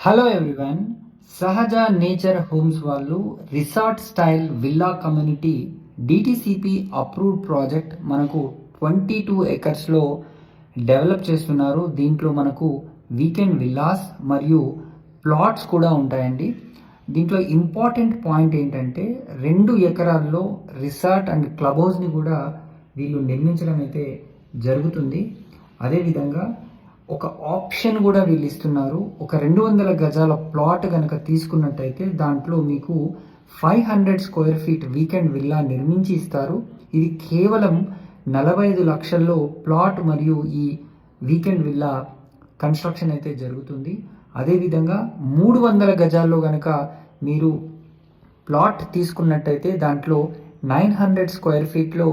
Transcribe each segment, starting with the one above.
Hello everyone. సహజ nature homes వాళ్ళు resort style villa community DTCP approved project మనకు 22 ఎకర్స్లో develop చేస్తున్నారు. దీంట్లో మనకు వీకెండ్ విల్లాస్ మరియు ప్లాట్స్ కూడా ఉంటాయండి. దీంట్లో ఇంపార్టెంట్ పాయింట్ ఏంటంటే 2 ఎకరాల్లో రిసార్ట్ అండ్ క్లబ్ హౌస్ని కూడా వీళ్ళు నిర్మించడం అయితే జరుగుతుంది. అదేవిధంగా ఒక ఆప్షన్ కూడా వీళ్ళు ఇస్తున్నారు. ఒక 200 గజాల ప్లాట్ కనుక తీసుకున్నట్టయితే దాంట్లో మీకు 500 స్క్వేర్ ఫీట్ వీకెండ్ విల్లా నిర్మించి ఇస్తారు. ఇది కేవలం 45 లక్షల్లో ప్లాట్ మరియు ఈ వీకెండ్ విల్లా కన్స్ట్రక్షన్ అయితే జరుగుతుంది. అదేవిధంగా 300 గజాల్లో కనుక మీరు ప్లాట్ తీసుకున్నట్టయితే దాంట్లో 900 స్క్వేర్ ఫీట్లో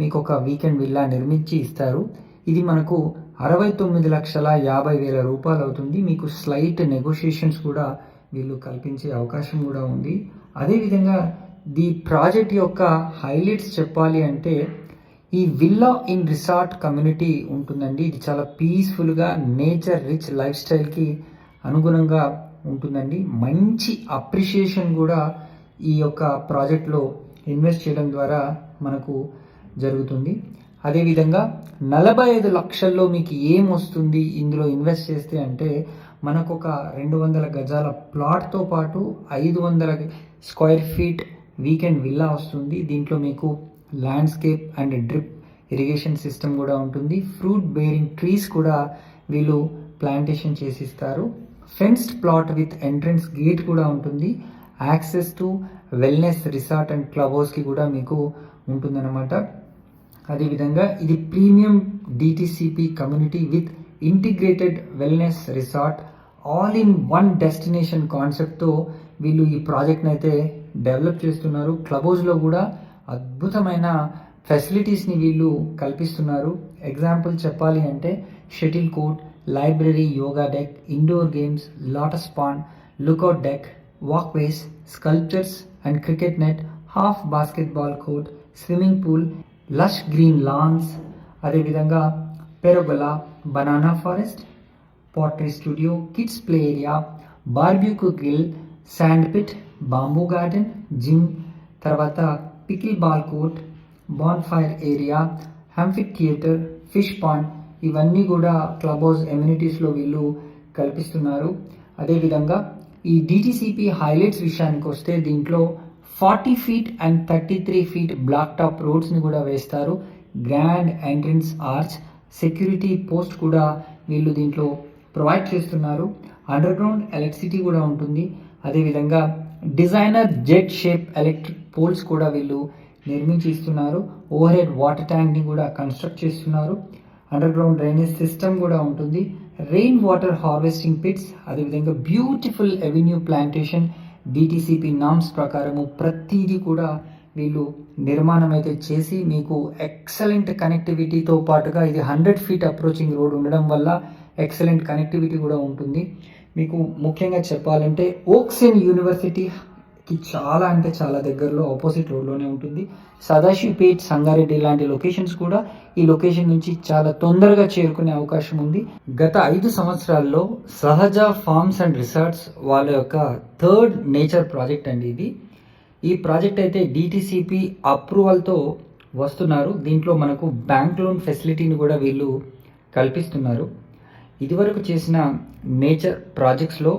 మీకు ఒక వీకెండ్ విల్లా నిర్మించి ఇస్తారు. ఇది మనకు 69,50,000 రూపాయలు అవుతుంది. మీకు స్లైట్ నెగోషియేషన్స్ కూడా వీళ్ళు కల్పించే అవకాశం కూడా ఉంది. అదేవిధంగా ది ప్రాజెక్ట్ యొక్క హైలైట్స్ చెప్పాలి అంటే ఈ విల్లా ఇన్ రిసార్ట్ కమ్యూనిటీ ఉంటుందండి. ఇది చాలా పీస్ఫుల్గా నేచర్ రిచ్ లైఫ్ స్టైల్కి అనుగుణంగా ఉంటుందండి. మంచి అప్రిషియేషన్ కూడా ఈ యొక్క ప్రాజెక్ట్లో ఇన్వెస్ట్ చేయడం ద్వారా మనకు జరుగుతుంది. అదేవిధంగా 45 లక్షల్లో మీకు ఏం వస్తుంది ఇందులో ఇన్వెస్ట్ చేస్తే అంటే మనకు ఒక 200 గజాల ప్లాట్తో పాటు 500 స్క్వేర్ ఫీట్ వీకెండ్ విల్లా వస్తుంది. దీంట్లో మీకు landscape and drip irrigation system కూడా ఉంటుంది. ఫ్రూట్ బేరింగ్ ట్రీస్ కూడా వీళ్ళు ప్లాంటేషన్ చేసిస్తారు. Fenced plot with entrance gate కూడా ఉంటుంది. Access to wellness resort and club హౌస్కి కూడా మీకు ఉంటుందన్నమాట. అదేవిధంగా ఇది premium DTCP community with integrated wellness resort all in one destination కాన్సెప్ట్తో వీళ్ళు ఈ ప్రాజెక్ట్ని అయితే డెవలప్ చేస్తున్నారు. క్లబ్ హౌస్లో కూడా అద్భుతమైన ఫెసిలిటీస్ని వీళ్ళు కల్పిస్తున్నారు. ఎగ్జాంపుల్ చెప్పాలి అంటే shuttle court, library, yoga deck, indoor games, lotus pond, lookout deck, walkways, sculptures and cricket net, half basketball court, swimming pool, lush green lawns, అదేవిధంగా pergola, banana forest, pottery studio, kids play area, barbecue grill, sand pit, bamboo garden, gym, తర్వాత pickleball court, bonfire area, amphitheatre, fish pond, ఇవన్నీ కూడా club house ఎమ్యూనిటీస్లో వీళ్ళు కల్పిస్తున్నారు. అదేవిధంగా ఈ DTCP highlights విషయానికి వస్తే దీంట్లో 40 feet and 33 feet black top రోడ్స్ని కూడా వేస్తారు. Grand entrance arch, security post కూడా వీళ్ళు దీంట్లో ప్రొవైడ్ చేస్తున్నారు. అండర్ గ్రౌండ్ ఎలక్ట్రిసిటీ కూడా ఉంటుంది. అదేవిధంగా designer jet shape electric poles కూడా వీళ్ళు నిర్మించి ఇస్తున్నారు. ఓవర్ హెడ్ వాటర్ ట్యాంక్ని కూడా కన్స్ట్రక్ట్ చేస్తున్నారు. అండర్ గ్రౌండ్ డ్రైనేజ్ సిస్టమ్ కూడా ఉంటుంది. రెయిన్ వాటర్ హార్వెస్టింగ్ పిట్స్, అదేవిధంగా beautiful avenue plantation DTCP norms ప్రకారము ప్రతిదీ కూడా వీళ్ళు నిర్మాణం అయితే చేసి మీకు ఎక్సలెంట్ కనెక్టివిటీతో పాటుగా ఇది 100 ఫీట్ అప్రోచింగ్ రోడ్ ఉండడం వల్ల ఎక్సలెంట్ కనెక్టివిటీ కూడా ఉంటుంది. మీకు ముఖ్యంగా చెప్పాలంటే ఓక్సెన్ యూనివర్సిటీకి చాలా అంటే చాలా దగ్గరలో ఆపోజిట్ రోడ్లోనే ఉంటుంది. సదాశివపేట్, సంగారెడ్డి లాంటి లొకేషన్స్ కూడా ఈ లొకేషన్ నుంచి చాలా తొందరగా చేరుకునే అవకాశం ఉంది. గత 5 సంవత్సరాల్లో సహజ ఫార్మ్స్ అండ్ రిసార్ట్స్ వాళ్ళ యొక్క 3rd నేచర్ ప్రాజెక్ట్ అండి ఇది. ఈ ప్రాజెక్ట్ అయితే డిటిసిపి అప్రూవల్తో వస్తున్నారు. దీంట్లో మనకు బ్యాంక్ లోన్ ఫెసిలిటీని కూడా వీళ్ళు కల్పిస్తున్నారు. ఇదివరకు చేసిన నేచర్ ప్రాజెక్ట్స్లో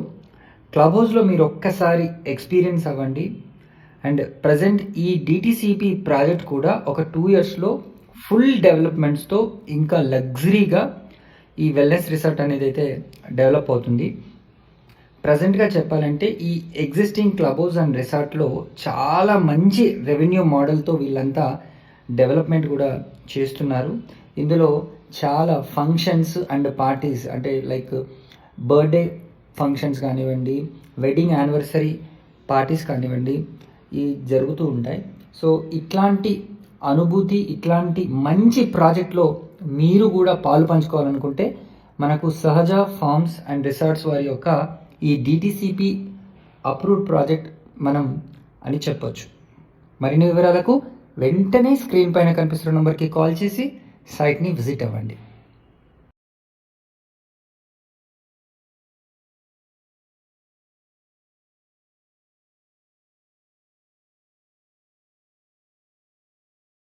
క్లబ్ హౌస్లో మీరు ఒక్కసారి ఎక్స్పీరియన్స్ అవ్వండి. అండ్ ప్రజెంట్ ఈ డిటిసిపి ప్రాజెక్ట్ కూడా ఒక 2 ఇయర్స్లో ఫుల్ డెవలప్మెంట్స్తో ఇంకా లగ్జరీగా ఈ వెల్నెస్ రిసార్ట్ అనేది అయితే డెవలప్ అవుతుంది. ప్రజెంట్గా చెప్పాలంటే ఈ ఎగ్జిస్టింగ్ క్లబ్ హౌస్ అండ్ రిసార్ట్లో చాలా మంచి రెవెన్యూ మోడల్తో వీళ్ళంతా డెవలప్మెంట్ కూడా చేస్తున్నారు. ఇందులో చాలా ఫంక్షన్స్ అండ్ పార్టీస్ అంటే లైక్ బర్త్డే ఫంక్షన్స్ కానివ్వండి, వెడ్డింగ్ యానివర్సరీ పార్టీస్ కానివ్వండి, ఇవి జరుగుతూ ఉంటాయి. సో ఇట్లాంటి అనుభూతి, ఇట్లాంటి మంచి ప్రాజెక్ట్లో మీరు కూడా పాలు పంచుకోవాలనుకుంటే మనకు సహజ ఫార్మ్స్ అండ్ రిసార్ట్స్ వారి యొక్క ఈ డిటిసిపి అప్రూవ్డ్ ప్రాజెక్ట్ మనం అని చెప్పొచ్చు. మరిన్ని వివరాలకు వెంటనే స్క్రీన్ పైన కనిపిస్తున్న నెంబర్కి కాల్ చేసి సైట్ని విజిట్ అవ్వండి.